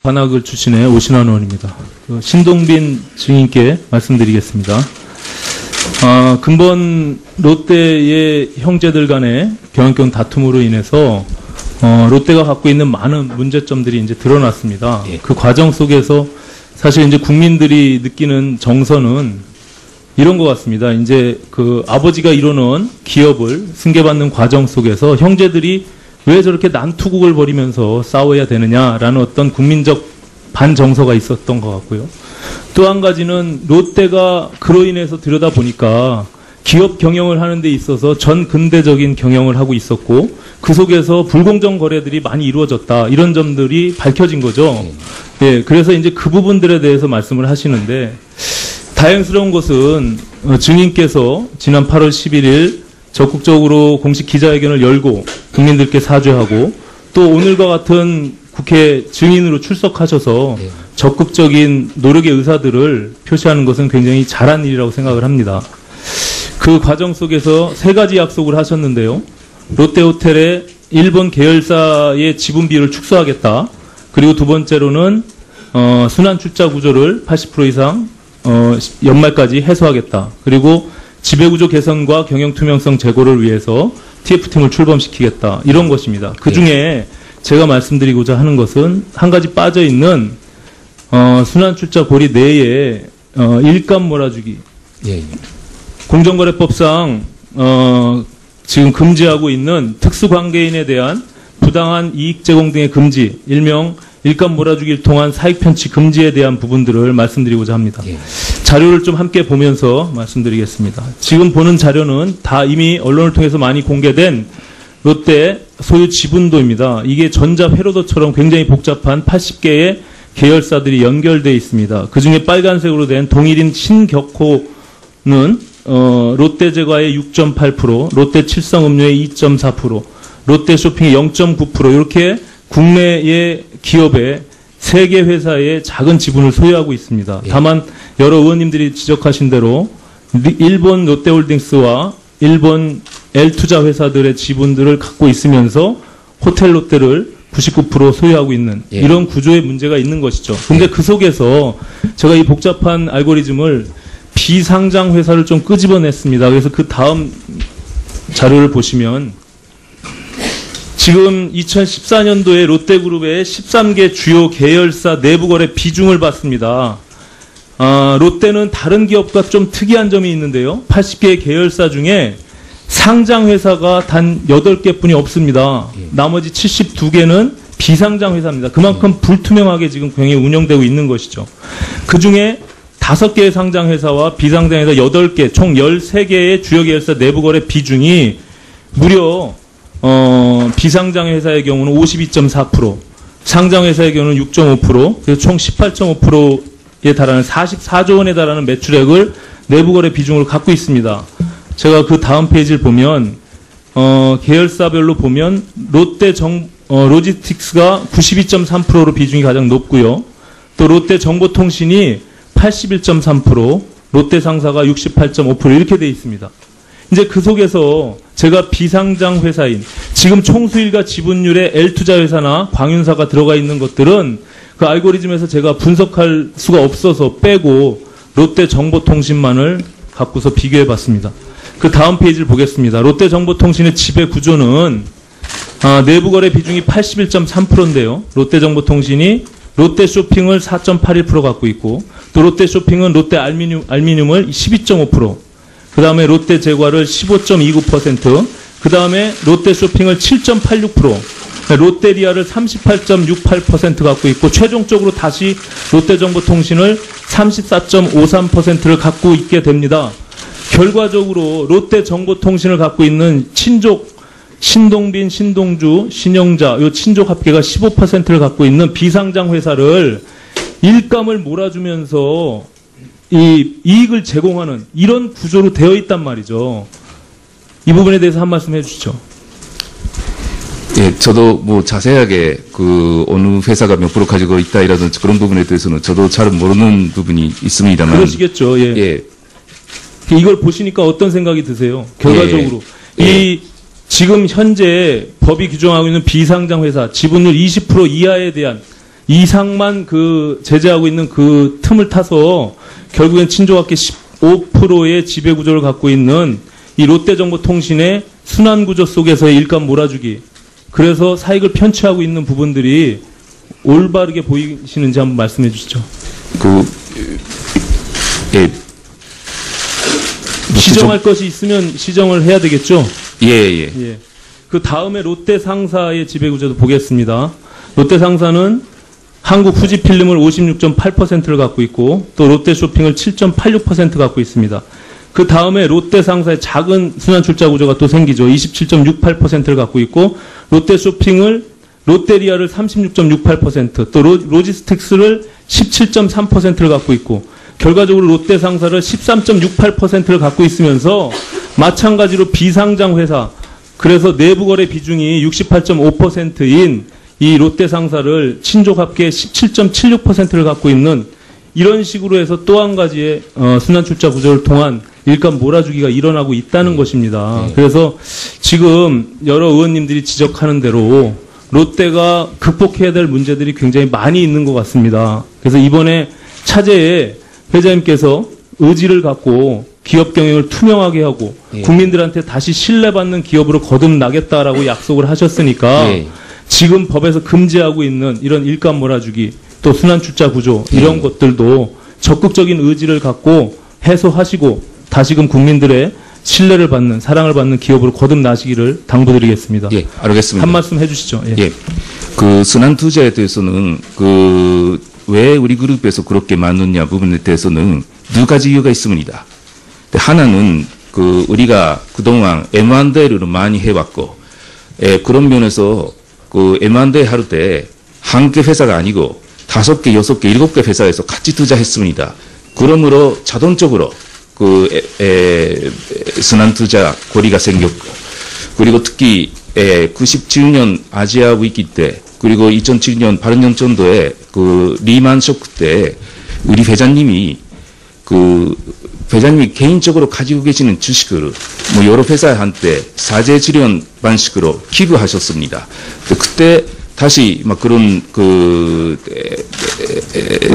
관악을 출신의 오신환 의원입니다. 신동빈 증인께 말씀드리겠습니다. 근본 롯데의 형제들 간의 경영권 다툼으로 인해서 롯데가 갖고 있는 많은 문제점들이 이제 드러났습니다. 예. 그 과정 속에서 사실 이제 국민들이 느끼는 정서는 이런 것 같습니다. 이제 그 아버지가 이뤄놓은 기업을 승계받는 과정 속에서 형제들이 왜 저렇게 난투극을 벌이면서 싸워야 되느냐라는 어떤 국민적 반정서가 있었던 것 같고요. 또 한 가지는 롯데가 그로 인해서 들여다보니까 기업 경영을 하는 데 있어서 전 근대적인 경영을 하고 있었고 그 속에서 불공정 거래들이 많이 이루어졌다. 이런 점들이 밝혀진 거죠. 예, 그래서 이제 그 부분들에 대해서 말씀을 하시는데 다행스러운 것은 증인께서 지난 8월 11일 적극적으로 공식 기자회견을 열고 국민들께 사죄하고 또 오늘과 같은 국회 증인으로 출석하셔서 적극적인 노력의 의사들을 표시하는 것은 굉장히 잘한 일이라고 생각을 합니다. 그 과정 속에서 세 가지 약속을 하셨는데요. 롯데호텔의 일본 계열사의 지분 비율을 축소하겠다. 그리고 두 번째로는 순환 출자 구조를 80% 이상 연말까지 해소하겠다. 그리고 지배구조 개선과 경영 투명성 제고를 위해서 TF팀을 출범시키겠다. 이런 것입니다. 그중에 제가 말씀드리고자 하는 것은 한 가지 빠져있는 순환 출자 고리 내에 일감 몰아주기. 공정거래법상 지금 금지하고 있는 특수관계인에 대한 부당한 이익 제공 등의 금지, 일명 일감 몰아주기를 통한 사익 편취 금지에 대한 부분들을 말씀드리고자 합니다. 자료를 좀 함께 보면서 말씀드리겠습니다. 지금 보는 자료는 다 이미 언론을 통해서 많이 공개된 롯데 소유 지분도입니다. 이게 전자 회로도처럼 굉장히 복잡한 80개의 계열사들이 연결되어 있습니다. 그중에 빨간색으로 된 동일인 신격호는 롯데제과의 6.8%, 롯데칠성음료의 2.4%, 롯데쇼핑의 0.9% 이렇게 국내의 기업의 3개 회사의 작은 지분을 소유하고 있습니다. 다만 여러 의원님들이 지적하신 대로 일본 롯데홀딩스와 일본 L투자 회사들의 지분들을 갖고 있으면서 호텔 롯데를 99% 소유하고 있는 이런 구조의 문제가 있는 것이죠. 근데 그 속에서 제가 이 복잡한 알고리즘을 비상장 회사를 좀 끄집어냈습니다. 그래서 그 다음 자료를 보시면 지금 2014년도에 롯데그룹의 13개 주요 계열사 내부거래 비중을 봤습니다. 롯데는 다른 기업과 좀 특이한 점이 있는데요. 80개의 계열사 중에 상장 회사가 단 8개뿐이 없습니다. 나머지 72개는 비상장 회사입니다. 그만큼 불투명하게 지금 경영이 운영되고 있는 것이죠. 그중에 5개의 상장 회사와 비상장 회사 8개, 총 13개의 주요 계열사 내부거래 비중이 무려 비상장 회사의 경우는 52.4%, 상장 회사의 경우는 6.5%, 그래서 총 18.5%에 달하는 44조 원에 달하는 매출액을 내부거래 비중으로 갖고 있습니다. 제가 그 다음 페이지를 보면 계열사별로 보면 로지스틱스가 92.3%로 비중이 가장 높고요. 또 롯데정보통신이 81.3%, 롯데상사가 68.5% 이렇게 돼 있습니다. 이제 그 속에서 제가 비상장 회사인 지금 총수일과 지분율의 L투자 회사나 광윤사가 들어가 있는 것들은 그 알고리즘에서 제가 분석할 수가 없어서 빼고 롯데정보통신만을 갖고서 비교해 봤습니다. 그 다음 페이지를 보겠습니다. 롯데정보통신의 지배 구조는 내부거래 비중이 81.3%인데요. 롯데정보통신이 롯데쇼핑을 4.81% 갖고 있고 또 롯데쇼핑은 롯데알미늄을 12.5%, 그 다음에 롯데제과를 15.29%, 그 다음에 롯데쇼핑을 7.86%, 롯데리아를 38.68% 갖고 있고 최종적으로 다시 롯데정보통신을 34.53%를 갖고 있게 됩니다. 결과적으로 롯데정보통신을 갖고 있는 친족, 신동빈, 신동주, 신영자, 요 친족 합계가 15%를 갖고 있는 비상장 회사를 일감을 몰아주면서 이 이익을 제공하는 이런 구조로 되어 있단 말이죠. 이 부분에 대해서 한 말씀 해주시죠. 예, 저도 뭐 자세하게 그 어느 회사가 몇 프로 가지고 있다 이라든지 그런 부분에 대해서는 저도 잘 모르는 부분이 있습니다만. 그러시겠죠. 예. 이걸 보시니까 어떤 생각이 드세요? 결과적으로 이 지금 현재 법이 규정하고 있는 비상장 회사 지분율 20% 이하에 대한 이상만 그 제재하고 있는 그 틈을 타서 결국엔 친족학계 15%의 지배구조를 갖고 있는 이 롯데정보통신의 순환구조 속에서의 일감 몰아주기, 그래서 사익을 편취하고 있는 부분들이 올바르게 보이시는지 한번 말씀해 주시죠. 시정할 것이 있으면 시정을 해야 되겠죠? 예. 그 다음에 롯데 상사의 지배구조도 보겠습니다. 롯데 상사는 한국 후지필름을 56.8%를 갖고 있고 또 롯데쇼핑을 7.86% 갖고 있습니다. 그 다음에 롯데 상사의 작은 순환출자 구조가 또 생기죠. 27.68%를 갖고 있고 롯데쇼핑을 롯데리아를 36.68%, 또 로지스틱스를 17.3%를 갖고 있고 결과적으로 롯데상사를 13.68%를 갖고 있으면서 마찬가지로 비상장 회사, 그래서 내부거래 비중이 68.5%인 이 롯데상사를 친족합계 17.76%를 갖고 있는 이런 식으로 해서 또 한 가지의 순환출자 구조를 통한 일감 몰아주기가 일어나고 있다는 것입니다. 그래서 지금 여러 의원님들이 지적하는 대로 롯데가 극복해야 될 문제들이 굉장히 많이 있는 것 같습니다. 그래서 이번에 차제에 회장님께서 의지를 갖고 기업 경영을 투명하게 하고 국민들한테 다시 신뢰받는 기업으로 거듭나겠다라고 약속을 하셨으니까 지금 법에서 금지하고 있는 이런 일감 몰아주기, 또 순환출자 구조 이런 것들도 적극적인 의지를 갖고 해소하시고 다시금 국민들의 신뢰를 받는, 사랑을 받는 기업으로 거듭나시기를 당부드리겠습니다. 예, 알겠습니다. 한 말씀 해주시죠. 예. 그 순환투자에 대해서는 왜 우리 그룹에서 그렇게 만드냐 부분에 대해서는 두 가지 이유가 있습니다. 하나는 우리가 그동안 M&A를 많이 해왔고, 그런 면에서 M&A 할 때 한 개 회사가 아니고 5개, 6개, 7개 회사에서 같이 투자했습니다. 그러므로 자동적으로 순환투자 고리가 생겼고, 그리고 특히 97년 아시아 위기 때, 그리고 2007년 8년 정도에 리만 쇼크 때 우리 회장님이 회장님이 개인적으로 가지고 계시는 주식을 여러 회사한테 사재 지원 방식으로 기부하셨습니다. 그때 다시 그런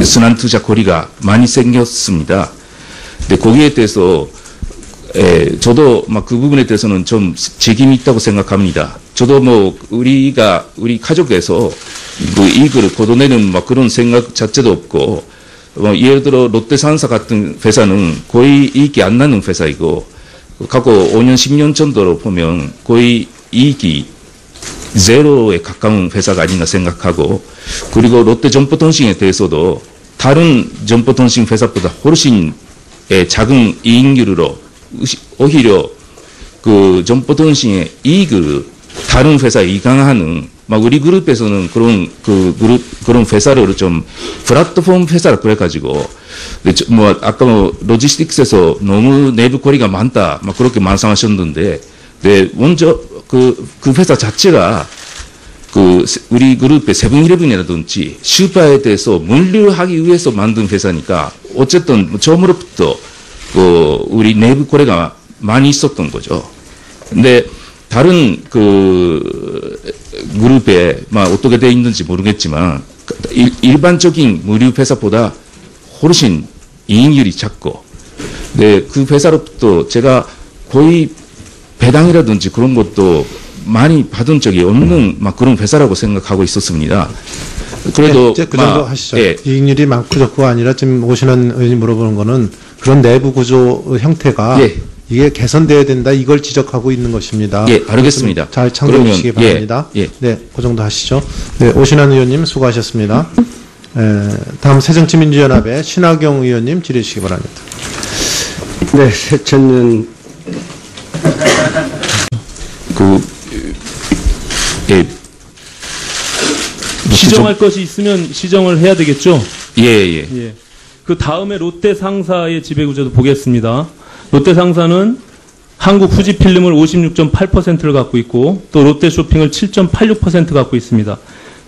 순환투자 고리가 많이 생겼습니다. 근데 거기에 대해서 저도 그 부분에 대해서는 좀 책임이 있다고 생각합니다. 저도 우리 가족에서 이익을 걷어내는 그런 생각 자체도 없고, 예를 들어 롯데상사 같은 회사는 거의 이익이 안 나는 회사이고, 과거 5년, 10년 정도로 보면 거의 이익이 제로에 가까운 회사가 아닌가 생각하고, 그리고 롯데정보통신에 대해서도 다른 정보통신 회사보다 훨씬 작은 이익률로 오히려 정보통신의 이익을 다른 회사에 이강하는, 우리 그룹에서는 그런 회사를 좀 플랫폼 회사라 그래가지고, 아까 로지스틱스에서 너무 내부 거리가 많다, 그렇게 말씀하셨는데, 먼저 그 회사 자체가 우리 그룹의 세븐일레븐이라든지 슈퍼에 대해서 물류하기 위해서 만든 회사니까, 어쨌든 처음으로부터 우리 내부 거래가 많이 있었던 거죠. 근데 다른 그룹에 어떻게 되어 있는지 모르겠지만 일반적인 물류 회사보다 훨씬 이익률이 작고, 그 회사로부터 제가 거의 배당이라든지 그런 것도 많이 받은 적이 없는 그런 회사라고 생각하고 있었습니다. 그래도 그 정도 하시죠. 이익률이 많고 적고가 아니라 지금 오신환 의원이 물어보는 거는 그런 내부 구조 형태가 이게 개선돼야 된다, 이걸 지적하고 있는 것입니다. 알겠습니다. 잘 참고해 주시기 바랍니다. 네, 그 정도 하시죠. 네, 오신환 의원님 수고하셨습니다. 다음 새정치민주연합의 신하경 의원님 질의해 주시기 바랍니다. 네, 새천년 시정할 것이 있으면 시정을 해야 되겠죠? 예. 그 다음에 롯데 상사의 지배구조도 보겠습니다. 롯데 상사는 한국 후지필름을 56.8%를 갖고 있고 또 롯데쇼핑을 7.86% 갖고 있습니다.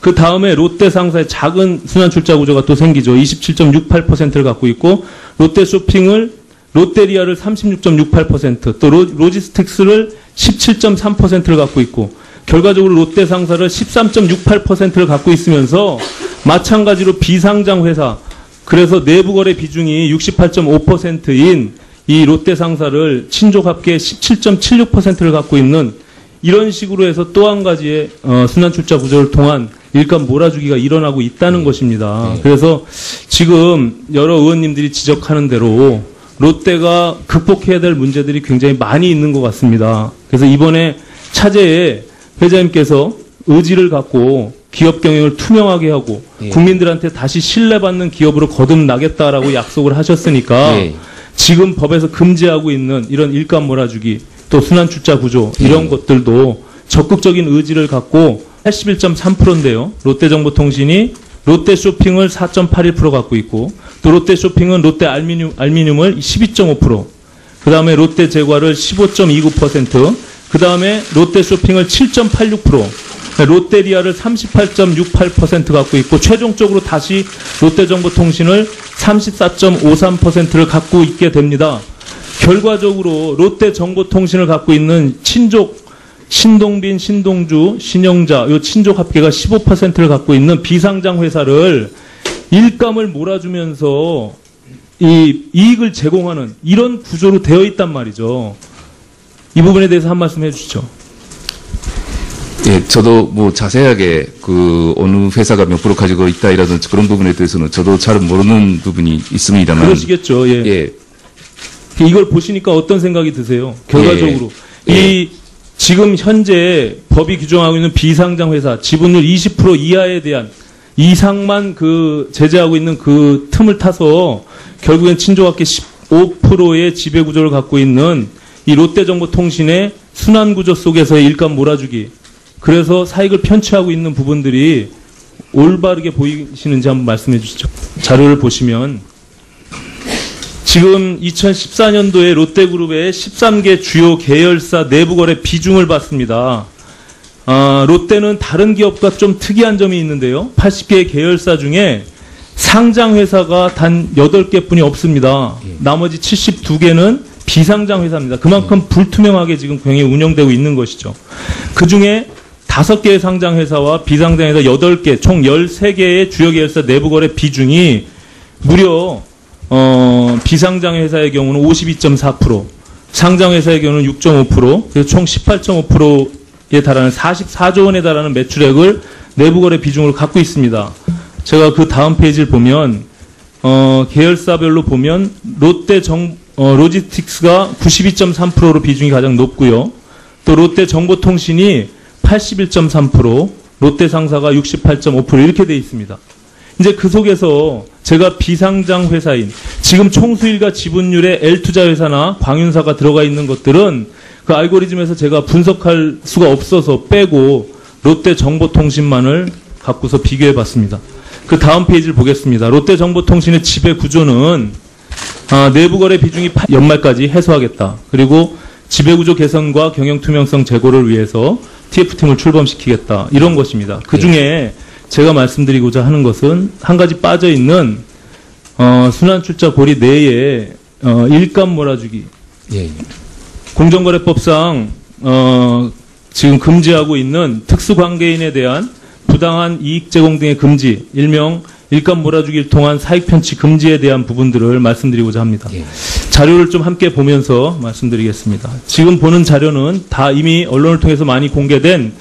그 다음에 롯데 상사의 작은 순환출자 구조가 또 생기죠. 27.68%를 갖고 있고 롯데쇼핑을 롯데리아를 36.68%, 또 로지스틱스를 17.3%를 갖고 있고 결과적으로 롯데 상사를 13.68%를 갖고 있으면서 마찬가지로 비상장 회사, 그래서 내부 거래 비중이 68.5%인 이 롯데 상사를 친족 합계 17.76%를 갖고 있는 이런 식으로 해서 또 한 가지의 순환 출자 구조를 통한 일감 몰아주기가 일어나고 있다는 것입니다. 그래서 지금 여러 의원님들이 지적하는 대로 롯데가 극복해야 될 문제들이 굉장히 많이 있는 것 같습니다. 그래서 이번에 차제에 회장님께서 의지를 갖고 기업 경영을 투명하게 하고 국민들한테 다시 신뢰받는 기업으로 거듭나겠다라고 약속을 하셨으니까 지금 법에서 금지하고 있는 이런 일감 몰아주기 또 순환 출자 구조 이런 것들도 적극적인 의지를 갖고 81.3%인데요. 롯데정보통신이 롯데쇼핑을 4.81% 갖고 있고 또 롯데쇼핑은 롯데 알미늄을 12.5%, 그 다음에 롯데제과를 15.29%, 그 다음에 롯데쇼핑을 7.86%, 롯데리아를 38.68% 갖고 있고 최종적으로 다시 롯데정보통신을 34.53%를 갖고 있게 됩니다. 결과적으로 롯데정보통신을 갖고 있는 친족 신동빈, 신동주, 신영자 이 친족 합계가 15%를 갖고 있는 비상장 회사를 일감을 몰아주면서 이 이익을 제공하는 이런 구조로 되어 있단 말이죠. 이 부분에 대해서 한 말씀 해주시죠. 예, 저도 뭐 자세하게 그 어느 회사가 몇 프로 가지고 있다 이라든지 그런 부분에 대해서는 저도 잘 모르는 부분이 있습니다만. 그러시겠죠. 예. 예. 이걸 보시니까 어떤 생각이 드세요? 결과적으로 이 지금 현재 법이 규정하고 있는 비상장 회사 지분율 20% 이하에 대한 이상만 그 제재하고 있는 그 틈을 타서 결국엔 친족합계 15%의 지배 구조를 갖고 있는 이 롯데정보통신의 순환 구조 속에서의 일감 몰아주기. 그래서 사익을 편취하고 있는 부분들이 올바르게 보이시는지 한번 말씀해 주시죠. 자료를 보시면 지금 2014년도에 롯데그룹의 13개 주요 계열사 내부거래 비중을 봤습니다. 롯데는 다른 기업과 좀 특이한 점이 있는데요. 80개의 계열사 중에 상장 회사가 단 8개뿐이 없습니다. 나머지 72개는 비상장 회사입니다. 그만큼 불투명하게 지금 경영이 운영되고 있는 것이죠. 그중에 5개의 상장 회사와 비상장 회사 8개, 총 13개의 주요 계열사 내부 거래 비중이 무려 비상장 회사의 경우는 52.4%, 상장 회사의 경우는 6.5%, 그래서 총 18.5%에 달하는 44조 원에 달하는 매출액을 내부 거래 비중으로 갖고 있습니다. 제가 그 다음 페이지를 보면 계열사별로 보면 롯데 로지스틱스가 92.3%로 비중이 가장 높고요. 또 롯데 정보통신이 81.3%, 롯데 상사가 68.5% 이렇게 돼 있습니다. 이제 그 속에서 제가 비상장 회사인 지금 총수일과 지분율의 L투자회사나 광윤사가 들어가 있는 것들은 그 알고리즘에서 제가 분석할 수가 없어서 빼고 롯데 정보통신만을 갖고서 비교해 봤습니다. 그 다음 페이지를 보겠습니다. 롯데 정보통신의 지배 구조는 내부 거래 비중이 연말까지 해소하겠다. 그리고 지배 구조 개선과 경영 투명성 제고를 위해서 TF팀을 출범시키겠다. 이런 것입니다. 그 중에 제가 말씀드리고자 하는 것은 한 가지 빠져 있는 순환 출자 고리 내에 일감 몰아주기. 공정거래법상 지금 금지하고 있는 특수관계인에 대한 부당한 이익 제공 등의 금지, 일명 일감 몰아주기를 통한 사익 편취 금지에 대한 부분들을 말씀드리고자 합니다. 자료를 좀 함께 보면서 말씀드리겠습니다. 지금 보는 자료는 다 이미 언론을 통해서 많이 공개된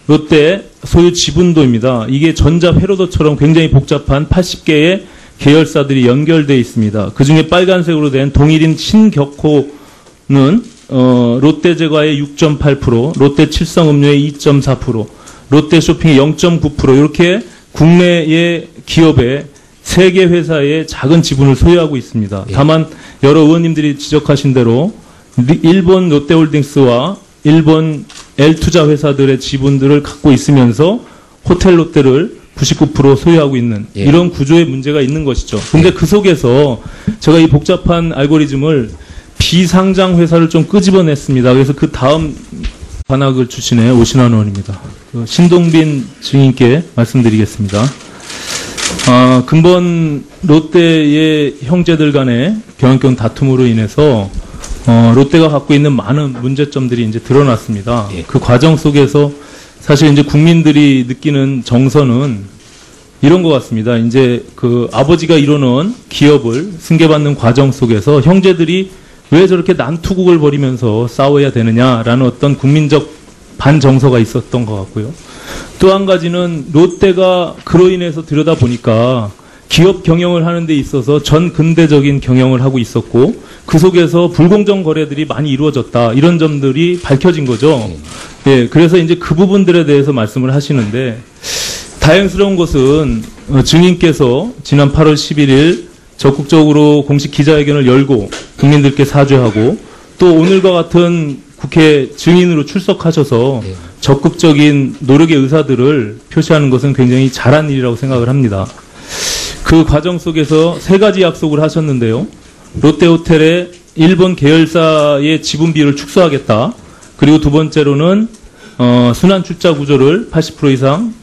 롯데 소유 지분도입니다. 이게 전자 회로도처럼 굉장히 복잡한 80개의 계열사들이 연결되어 있습니다. 그중에 빨간색으로 된 동일인 신격호는 롯데제과의 6.8%, 롯데칠성음료의 2.4%, 롯데쇼핑의 0.9% 이렇게 국내의 기업의 3개 회사의 작은 지분을 소유하고 있습니다. 다만 여러 의원님들이 지적하신 대로 일본 롯데홀딩스와 일본 L투자 회사들의 지분들을 갖고 있으면서 호텔 롯데를 99% 소유하고 있는 이런 구조의 문제가 있는 것이죠. 근데 그 속에서 제가 이 복잡한 알고리즘을 비상장 회사를 좀 끄집어냈습니다. 그래서 그 다음 관악을 출신의 오신환 의원입니다. 신동빈 증인께 말씀드리겠습니다. 근본 롯데의 형제들 간의 경영권 다툼으로 인해서 롯데가 갖고 있는 많은 문제점들이 이제 드러났습니다. 그 과정 속에서 사실 이제 국민들이 느끼는 정서는 이런 것 같습니다. 이제 그 아버지가 이루는 기업을 승계받는 과정 속에서 형제들이 왜 저렇게 난투극을 벌이면서 싸워야 되느냐라는 어떤 국민적 반정서가 있었던 것 같고요. 또 한 가지는 롯데가 그로 인해서 들여다보니까 기업 경영을 하는 데 있어서 전 근대적인 경영을 하고 있었고 그 속에서 불공정 거래들이 많이 이루어졌다. 이런 점들이 밝혀진 거죠. 예, 그래서 이제 그 부분들에 대해서 말씀을 하시는데 다행스러운 것은 증인께서 지난 8월 11일 적극적으로 공식 기자회견을 열고 국민들께 사죄하고 또 오늘과 같은 국회 증인으로 출석하셔서 적극적인 노력의 의사들을 표시하는 것은 굉장히 잘한 일이라고 생각을 합니다. 그 과정 속에서 세 가지 약속을 하셨는데요. 롯데호텔의 일본 계열사의 지분 비율을 축소하겠다. 그리고 두 번째로는 순환 출자 구조를 80% 이상